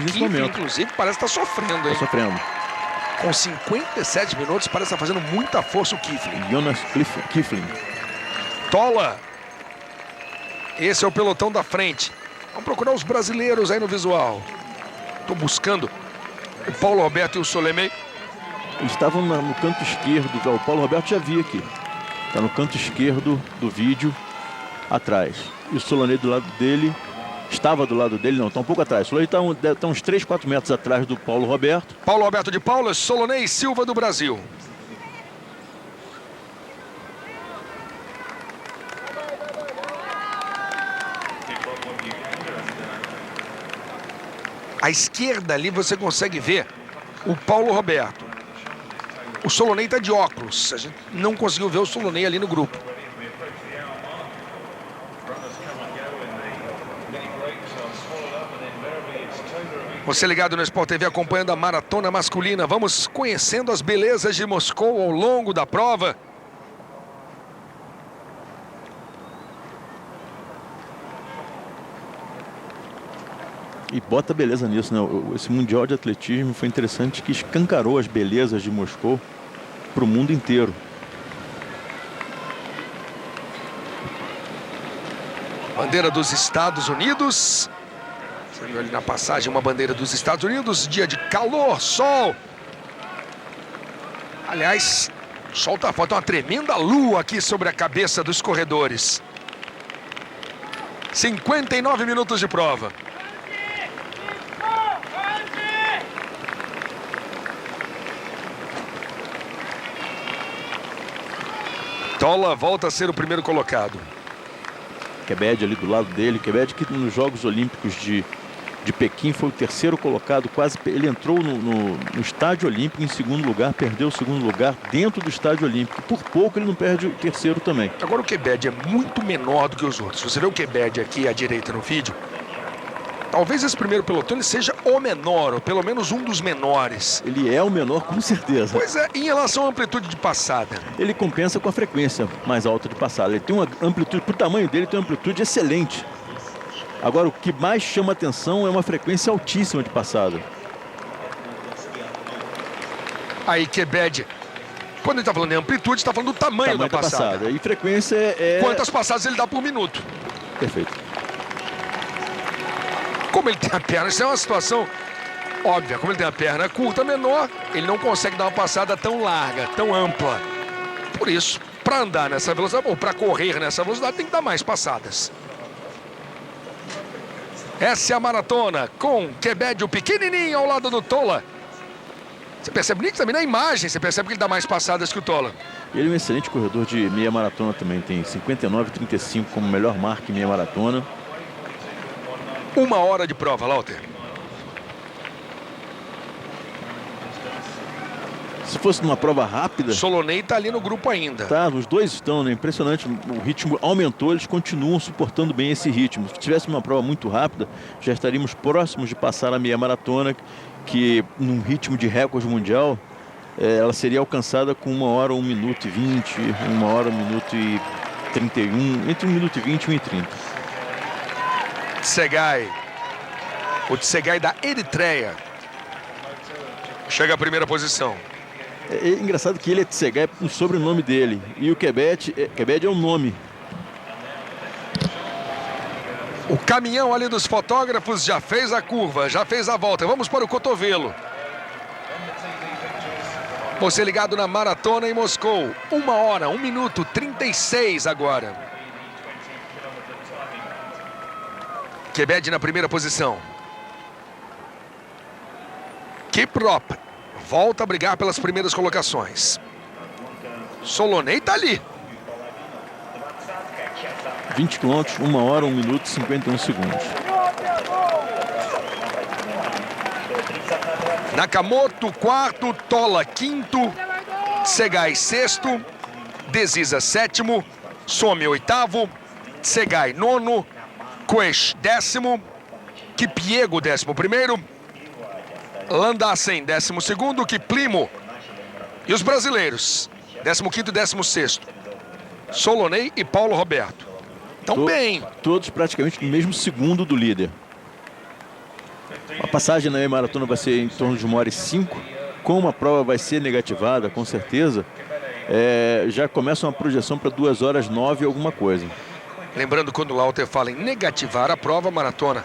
nesse momento. Inclusive, parece estar sofrendo, hein? Está sofrendo. Com 57 minutos, parece estar fazendo muita força o Kiflin. Jonas Kiflin. Tola. Esse é o pelotão da frente. Vamos procurar os brasileiros aí no visual. Estou buscando o Paulo Roberto e o Solemei. Eles estavam no canto esquerdo. O Paulo Roberto já vi aqui. Está no canto esquerdo do vídeo, atrás. E o Solonei do lado dele. Estava do lado dele, não, está um pouco atrás. O Solonei está uns 3, 4 metros atrás do Paulo Roberto. Paulo Roberto de Paula, Solonei Silva do Brasil. À esquerda ali você consegue ver o Paulo Roberto. O Solonei está de óculos. A gente não conseguiu ver o Solonei ali no grupo. Você ligado no Sport TV acompanhando a maratona masculina. Vamos conhecendo as belezas de Moscou ao longo da prova. E bota beleza nisso, né? Esse Mundial de Atletismo foi interessante, que escancarou as belezas de Moscou para o mundo inteiro. Bandeira dos Estados Unidos. Você viu ali na passagem uma bandeira dos Estados Unidos. Dia de calor, sol. Aliás, o sol tá forte, uma tremenda lua aqui sobre a cabeça dos corredores. 59 minutos de prova. Tola volta a ser o primeiro colocado. Kebede ali do lado dele. Kebede que nos Jogos Olímpicos de Pequim foi o terceiro colocado. Quase ele entrou no Estádio Olímpico em segundo lugar. Perdeu o segundo lugar dentro do Estádio Olímpico. Por pouco ele não perde o terceiro também. Agora o Kebede é muito menor do que os outros. Você vê o Kebede aqui à direita no vídeo. Talvez esse primeiro pelotão ele seja o menor, ou pelo menos um dos menores. Ele é o menor, com certeza. Pois é, em relação à amplitude de passada. Ele compensa com a frequência mais alta de passada. Ele tem uma amplitude, pro tamanho dele, tem uma amplitude excelente. Agora, o que mais chama atenção é uma frequência altíssima de passada. Aí, Kebede, quando ele está falando em amplitude, está falando do tamanho da passada. E frequência é... Quantas passadas ele dá por minuto. Perfeito. Como ele tem a perna, isso é uma situação óbvia. Como ele tem a perna curta, menor, ele não consegue dar uma passada tão larga, tão ampla. Por isso, para andar nessa velocidade, ou para correr nessa velocidade, tem que dar mais passadas. Essa é a maratona com Kebede, o pequenininho, ao lado do Tola. Você percebe nisso também na imagem, você percebe que ele dá mais passadas que o Tola. Ele é um excelente corredor de meia maratona também. Tem 59,35 como melhor marca em meia maratona. 1 hora de prova, Lauter. Se fosse numa prova rápida... Solonei está ali no grupo ainda. Tá, os dois estão, né? Impressionante. O ritmo aumentou, eles continuam suportando bem esse ritmo. Se tivesse uma prova muito rápida, já estaríamos próximos de passar a meia maratona, que num ritmo de recorde mundial, ela seria alcançada com 1 hora, 1 minuto e 20, 1 hora, 1 minuto e 31, entre 1 minuto e 20 e 1 e 30. Tsegai. O Tsegai da Eritreia. Chega à primeira posição. É engraçado que ele é Tsegai, é o sobrenome dele. E o Kebede é o nome. O caminhão ali dos fotógrafos já fez a curva, já fez a volta. Vamos para o cotovelo. Você ligado na maratona em Moscou. 1 hora, 1 minuto, 36 agora. Kebede na primeira posição. Kiprop volta a brigar pelas primeiras colocações. Solonei tá ali. 20 quilômetros, 1 hora, 1 minuto e 51 segundos. Nakamoto, quarto. Tola, quinto. Tsegai, sexto. Desisa, sétimo. Some, oitavo. Tsegai, nono. Quesh, 10º, Kipyego, 11º, Landassen, 12º, Kiplimo. E os brasileiros, 15º e 16º, Solonei e Paulo Roberto. Então bem. Todos praticamente no mesmo segundo do líder. A passagem na meia maratona vai ser em torno de 1h05. Como a prova vai ser negativada, com certeza, já começa uma projeção para 2h09 alguma coisa. Lembrando, quando o Lauter fala em negativar a prova maratona,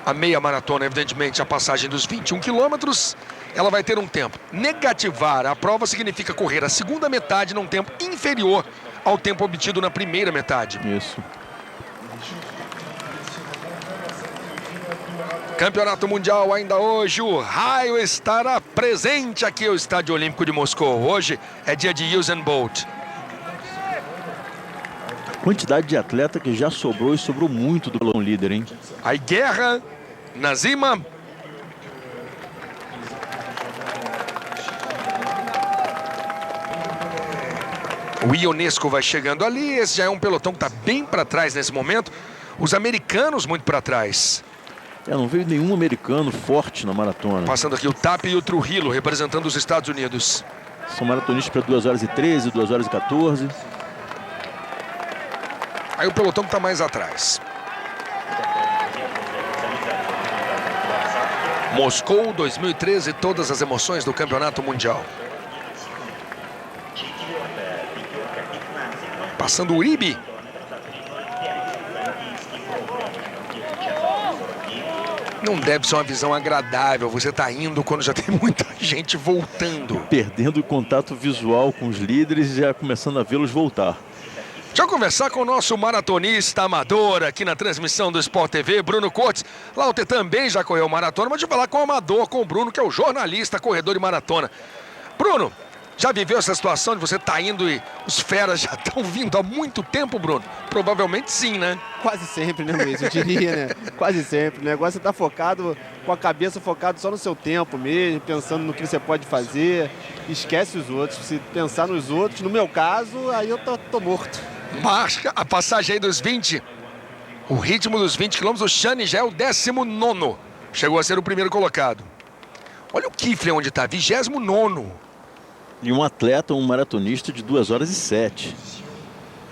a meia maratona, evidentemente, a passagem dos 21 quilômetros, ela vai ter um tempo. Negativar a prova significa correr a segunda metade num tempo inferior ao tempo obtido na primeira metade. Isso. Campeonato Mundial ainda hoje, o raio estará presente aqui no Estádio Olímpico de Moscou. Hoje é dia de Usain Bolt. Quantidade de atleta que já sobrou e sobrou muito do pelotão líder, hein? Aí Guerra, Nazima. O Ionesco vai chegando ali. Esse já é um pelotão que está bem para trás nesse momento. Os americanos muito para trás. Não veio nenhum americano forte na maratona. Passando aqui o Tapia e o Trujillo, representando os Estados Unidos. São maratonistas para 2h13, 2h14. Aí o pelotão que está mais atrás. Moscou 2013, todas as emoções do Campeonato Mundial. Passando o Uribe. Não deve ser uma visão agradável. Você está indo quando já tem muita gente voltando. Perdendo o contato visual com os líderes e já começando a vê-los voltar. Deixa eu conversar com o nosso maratonista amador aqui na transmissão do Sport TV, Bruno Cortes. Lauter também já correu maratona, mas deixa eu falar com o amador, com o Bruno, que é o jornalista, corredor de maratona. Bruno, já viveu essa situação de você estar indo e os feras já estão vindo há muito tempo, Bruno? Provavelmente sim, né? Quase sempre, né, Luiz? Eu diria, né? Quase sempre. O negócio é estar focado, com a cabeça focada só no seu tempo mesmo, pensando no que você pode fazer. Esquece os outros. Se pensar nos outros, no meu caso, aí eu tô morto. Marca a passagem aí dos 20. O ritmo dos 20 quilômetros, o Shani já é o 19º. Chegou a ser o primeiro colocado. Olha o Kifle onde está, 29º. E um atleta, um maratonista de 2h07.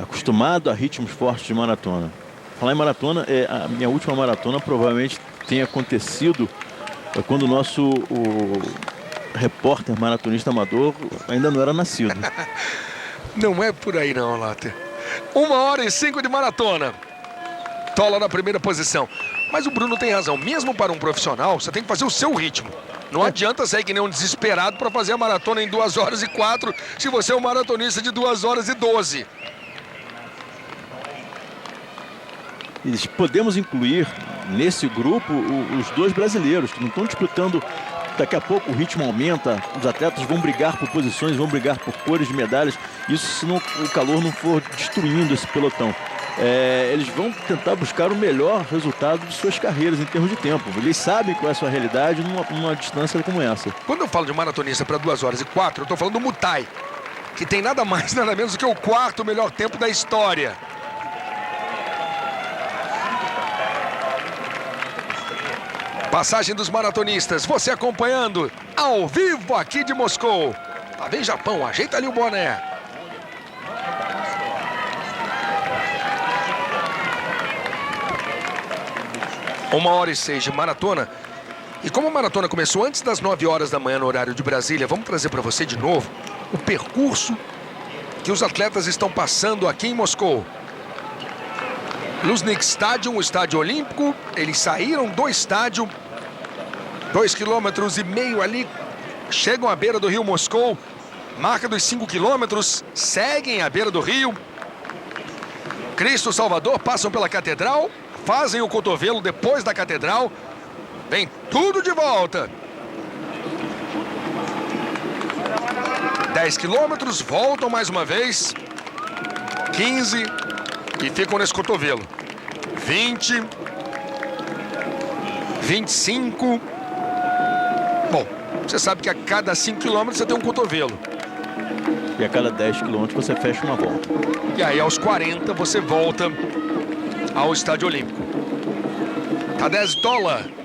Acostumado a ritmos fortes de maratona. Falar em maratona, a minha última maratona provavelmente tenha acontecido quando o repórter maratonista amador ainda não era nascido. Não é por aí não, Lauter. 1h05 de maratona. Tola na primeira posição. Mas o Bruno tem razão. Mesmo para um profissional, você tem que fazer o seu ritmo. Não adianta sair que nem um desesperado para fazer a maratona em 2h04 se você é um maratonista de 2h12. E podemos incluir nesse grupo os dois brasileiros que não estão disputando. Daqui a pouco o ritmo aumenta, os atletas vão brigar por posições, vão brigar por cores de medalhas. Isso se o calor não for destruindo esse pelotão. Eles vão tentar buscar o melhor resultado de suas carreiras em termos de tempo. Eles sabem qual é a sua realidade numa distância como essa. Quando eu falo de maratonista para 2h04, eu estou falando do Mutai, que tem nada mais, nada menos do que o 4º melhor tempo da história. Passagem dos maratonistas, você acompanhando ao vivo aqui de Moscou. Lá vem Japão, ajeita ali o boné. Uma hora e 6 de maratona. E como a maratona começou antes das 9 horas da manhã no horário de Brasília, vamos trazer para você de novo o percurso que os atletas estão passando aqui em Moscou. Luzhniki Stadium, o estádio olímpico, eles saíram do estádio, 2,5 quilômetros ali, chegam à beira do rio Moscou, marca dos 5 quilômetros, seguem à beira do rio. Cristo Salvador, passam pela catedral, fazem o cotovelo depois da catedral, vem tudo de volta. 10 quilômetros, voltam mais uma vez, 15 e ficam nesse cotovelo. 20, 25. Bom, você sabe que a cada 5 quilômetros você tem um cotovelo. E a cada 10 quilômetros você fecha uma volta. E aí aos 40 você volta ao Estádio Olímpico. Tá $10.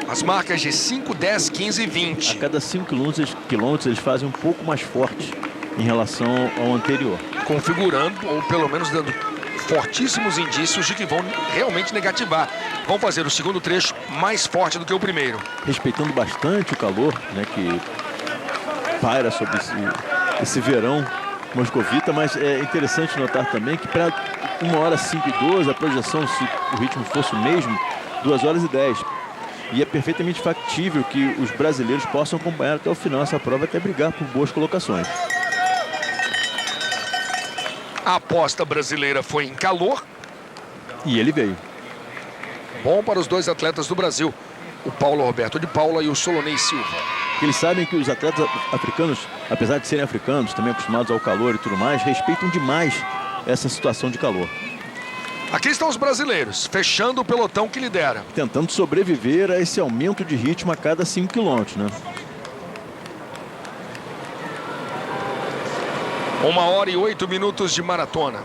As marcas de 5, 10, 15 e 20. A cada 5 quilômetros eles fazem um pouco mais forte em relação ao anterior. Configurando, ou pelo menos dando fortíssimos indícios de que vão realmente negativar. Vão fazer o segundo trecho mais forte do que o primeiro. Respeitando bastante o calor, né, que paira sobre esse verão moscovita, mas é interessante notar também que para 1h05:12 a projeção, se o ritmo fosse o mesmo, 2h10. E é perfeitamente factível que os brasileiros possam acompanhar até o final essa prova, até brigar por boas colocações. A aposta brasileira foi em calor. E ele veio. Bom para os dois atletas do Brasil, o Paulo Roberto de Paula e o Solonei Silva. Eles sabem que os atletas africanos, apesar de serem africanos, também acostumados ao calor e tudo mais, respeitam demais essa situação de calor. Aqui estão os brasileiros, fechando o pelotão que lidera. Tentando sobreviver a esse aumento de ritmo a cada 5 km, né? 1h08 de maratona.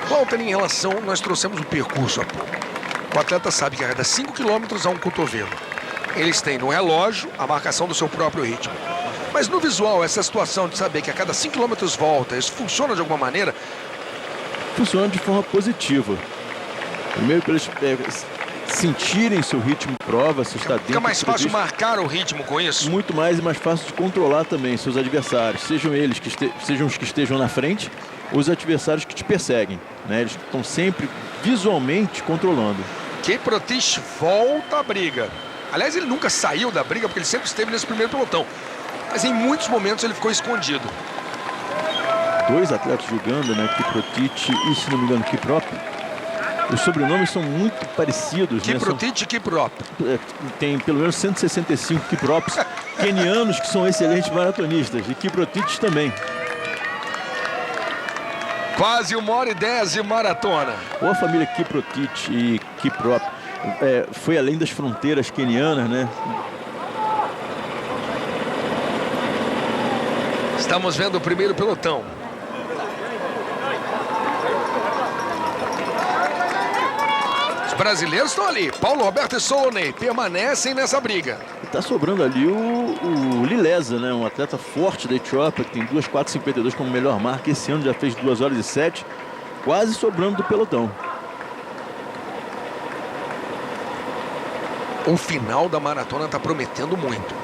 Walter, em relação, nós trouxemos o percurso há pouco. O atleta sabe que a cada 5 km há um cotovelo. Eles têm no relógio a marcação do seu próprio ritmo. Mas no visual, essa situação de saber que a cada 5 km volta, isso funciona de alguma maneira? Funciona de forma positiva. Primeiro, para eles sentirem seu ritmo de prova, se está dentro. Fica mais fácil marcar o ritmo com isso? Muito mais e mais fácil de controlar também seus adversários. Sejam eles sejam os que estejam na frente, ou os adversários que te perseguem, né? Eles estão sempre visualmente controlando. Kiprotich volta à briga. Aliás, ele nunca saiu da briga, porque ele sempre esteve nesse primeiro pelotão. Mas em muitos momentos ele ficou escondido. Dois atletas de Uganda, né? Kiprotich e, se não me engano, Kiprop. Os sobrenomes são muito parecidos, Kiprotich e Kiprop. Tem pelo menos 165 Kiprops quenianos que são excelentes maratonistas. E Kiprotich também. Quase 1h10 de maratona. Ou a família Kiprotich e Kiprop foi além das fronteiras quenianas, né? Estamos vendo o primeiro pelotão. Os brasileiros estão ali. Paulo Roberto e Solonei permanecem nessa briga. Está sobrando ali o Lilesa, né? Um atleta forte da Etiópia, que tem 2:4:52 como melhor marca. Esse ano já fez 2h07, quase sobrando do pelotão. O final da maratona está prometendo muito.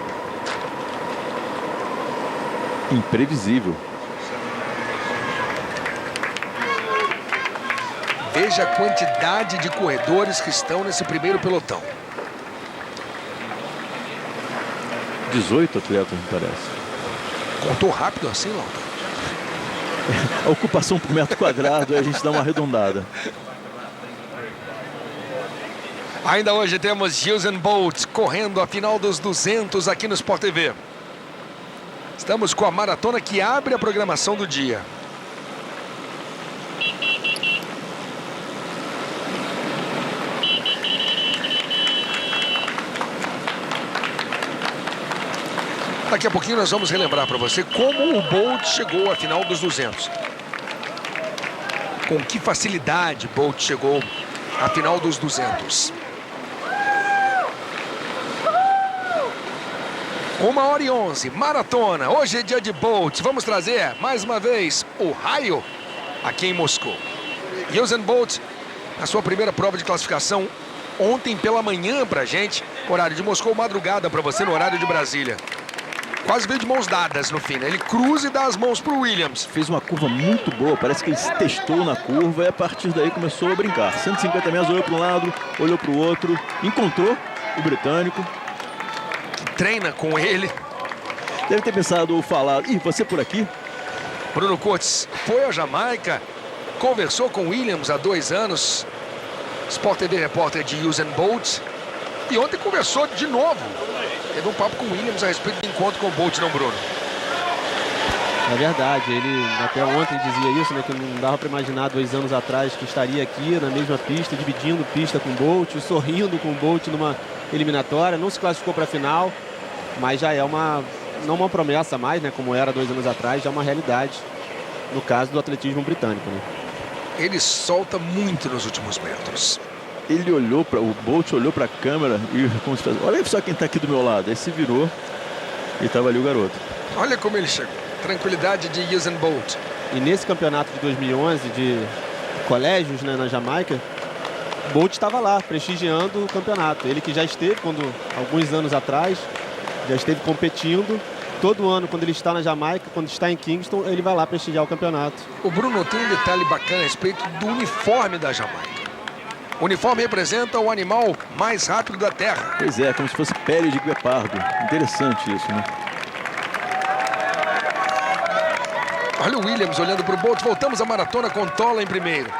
Imprevisível. Veja a quantidade de corredores que estão nesse primeiro pelotão. 18 atletas, me parece. Contou rápido assim, Lauta? A ocupação por metro quadrado, aí a gente dá uma arredondada. Ainda hoje temos Usain Bolt correndo a final dos 200 aqui no Sport TV. Estamos com a maratona que abre a programação do dia. Daqui a pouquinho nós vamos relembrar para você como o Bolt chegou à final dos 200. Com que facilidade Bolt chegou à final dos 200. 1h11, maratona. Hoje é dia de Bolt. Vamos trazer mais uma vez o raio aqui em Moscou. Usain Bolt, na sua primeira prova de classificação ontem pela manhã pra gente, horário de Moscou, madrugada para você no horário de Brasília. Quase veio de mãos dadas no fim, né? Ele cruza e dá as mãos pro Williams. Fez uma curva muito boa, parece que ele se testou na curva e a partir daí começou a brincar. 150 metros, olhou para um lado, olhou para o outro, encontrou o britânico. Treina com ele. Deve ter pensado ou falado, ih, você por aqui? Bruno Curtis foi à Jamaica, conversou com o Williams há 2 anos. Sport TV repórter de Usain Bolt. E ontem conversou de novo. Teve um papo com o Williams a respeito do encontro com o Bolt, não, Bruno? É verdade, ele até ontem dizia isso, né, que não dava para imaginar 2 anos atrás que estaria aqui na mesma pista, dividindo pista com o Bolt, sorrindo com o Bolt numa eliminatória, não se classificou para a final, mas já é não uma promessa mais, né, como era 2 anos atrás, já é uma realidade no caso do atletismo britânico, né? Ele solta muito nos últimos metros. Ele olhou para o Bolt, olhou para a câmera e olha só quem está aqui do meu lado. Aí se virou e estava ali o garoto. Olha como ele chegou. tranquilidade de Usain Bolt. E nesse campeonato de 2011 de colégios, né, na Jamaica, Bolt estava lá, prestigiando o campeonato. Ele que já esteve, alguns anos atrás, já esteve competindo. Todo ano, quando ele está na Jamaica, quando está em Kingston, ele vai lá prestigiar o campeonato. O Bruno tem um detalhe bacana a respeito do uniforme da Jamaica. O uniforme representa o animal mais rápido da Terra. Pois é, como se fosse pele de guepardo. Interessante isso, né? Olha o Williams olhando para o Bolt. Voltamos à maratona com Tola em primeiro.